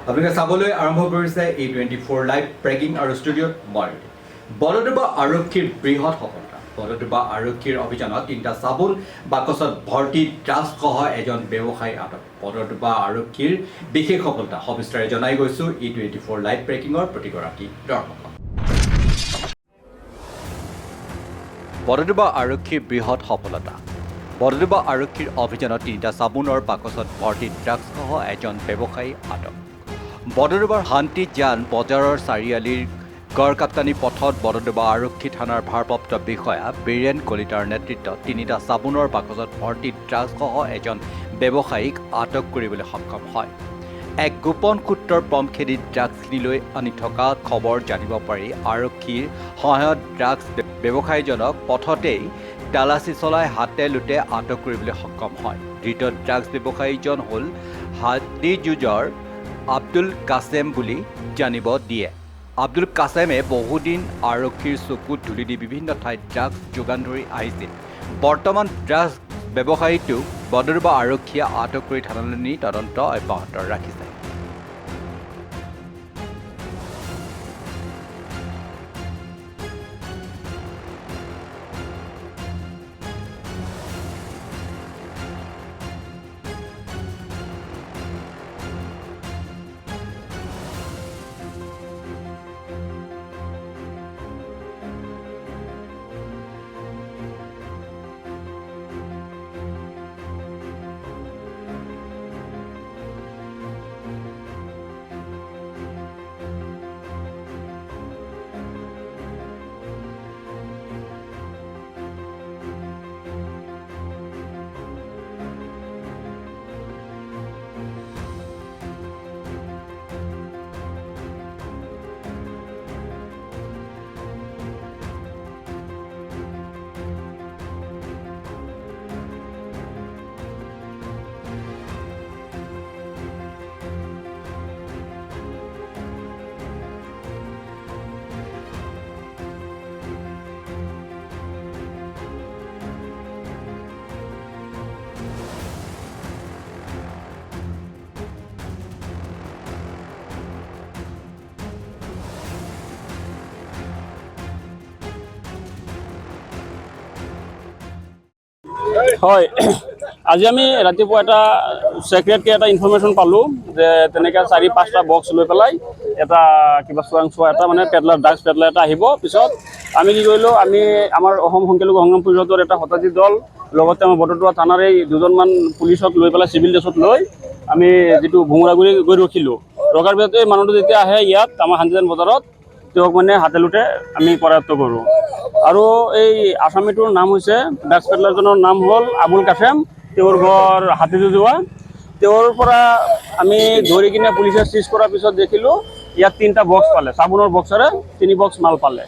আপোনালোকে চাবলৈ আৰম্ভ কৰিছে A24 লাইভ ব্ৰেকিং আৰু ষ্টুডিঅ'ত মই বৰদোৱা আৰক্ষীৰ বৃহৎ সফলতা বৰদোৱা আৰক্ষীৰ অভিযানত 3টা চাবোন বাকচত ভৰ্তি ড্ৰাগছসহ এজন ব্যৱসায়ী আটক বৰদোৱা আৰক্ষীৰ বিশেষ সফলতা সবিস্তাৰে জনাই গৈছো A24 লাইভ ব্ৰেকিঙৰ প্ৰতিগৰাকী দৰ্শকক বৰদোৱা আৰক্ষীৰ বৃহৎ সফলতা বৰদোৱা আৰক্ষীৰ অভিযানত 3টা চাবোনৰ বাকচত ভৰ্তি ড্ৰাগছসহ এজন ব্যৱসায়ী আটক বৰদোৱাৰ শান্তি জ্ঞান বজাৰৰ চাৰিআলিৰ গড়কাপ্তানি পথত বৰদোৱা আৰক্ষী থানাৰ ভাৰপ্ৰাপ্ত বিষয়া বীৰেন কলিতাৰ নেতৃত্বত 3টা চাবোনৰ বাকচত ভৰ্তি ড্ৰাগছসহ এজন ব্যৱসায়ীক আটক কৰিবলৈ সক্ষম হয় এক গোপন সূত্ৰৰ পমখেদি ড্ৰাগছখিনিলৈ আনি থকা খবৰ জানিব পাৰি আৰক্ষীৰ সহায়ত ড্ৰাগছ ব্যৱসায়ীজনক পথতেই তালাচী চলাই হাতে লোটে আটক কৰিবলৈ সক্ষম হয় ধৃত ড্ৰাগছ ব্যৱসায়ীজন হ'ল হাতীযুঁজৰ আব্দুল কাছেম বুলি জানিব দিয়ে আব্দুল কাছেমে বহুদিন আৰক্ষীৰ চকুত ধুলি দি বিভিন্ন ঠাইত ড্ৰাগছ যোগান ধৰি আহিছিল বৰ্তমান ড্ৰাগছ ব্যৱসায়ীটোক বৰদোৱা আৰক্ষীয়ে আটক কৰি থানালৈ নি তদন্ত অব্যাহত ৰাখিছে হয় আজি আমি ৰাতিপুৱা এটা সেক্ৰেটকে এটা ইনফৰমেশন পালো যে তেনেকা 4-5টা বক্স লৈ পেলাই এটা কিবা চোৱা এটা মানে পেডলাৰ ড্ৰাগছ পেডলাৰ এটা আহিব পিছত আমি কি কৰিলো আমি আমাৰ অসম সংখ্যালঘু সংগ্ৰাম পৰিষদৰ এটা হতাহতি দল লগতে আমাৰ বৰদোৱা থানাৰ এই দুজনমান পুলিচক লৈ পেলাই সিভিল ড্ৰেছত লৈ আমি যেটো ভুমৰাগুৰি গৈ ৰখিলো ৰখাৰ পিছতে মানুহটো যেতিয়া আহে ইয়াত আমাৰ হান্দিজান বজাৰত তেওঁক মানে হাতে লুটে আমি কৰায়ত্ব কৰোঁ আৰু এই আসামীটোৰ নাম হৈছে ড্ৰাগছ পেডলাৰজনৰ নাম হ'ল আবুল কাছেম তেওঁৰ ঘৰ হাতীযুঁজোৱা তেওঁৰ পৰা আমি ধৰি কিনে পুলিচে সিজ কৰাৰ পিছত দেখিলো ইয়াত 3টা বক্স পালে চাবোনৰ বক্সৰে 3 বক্স মাল পালে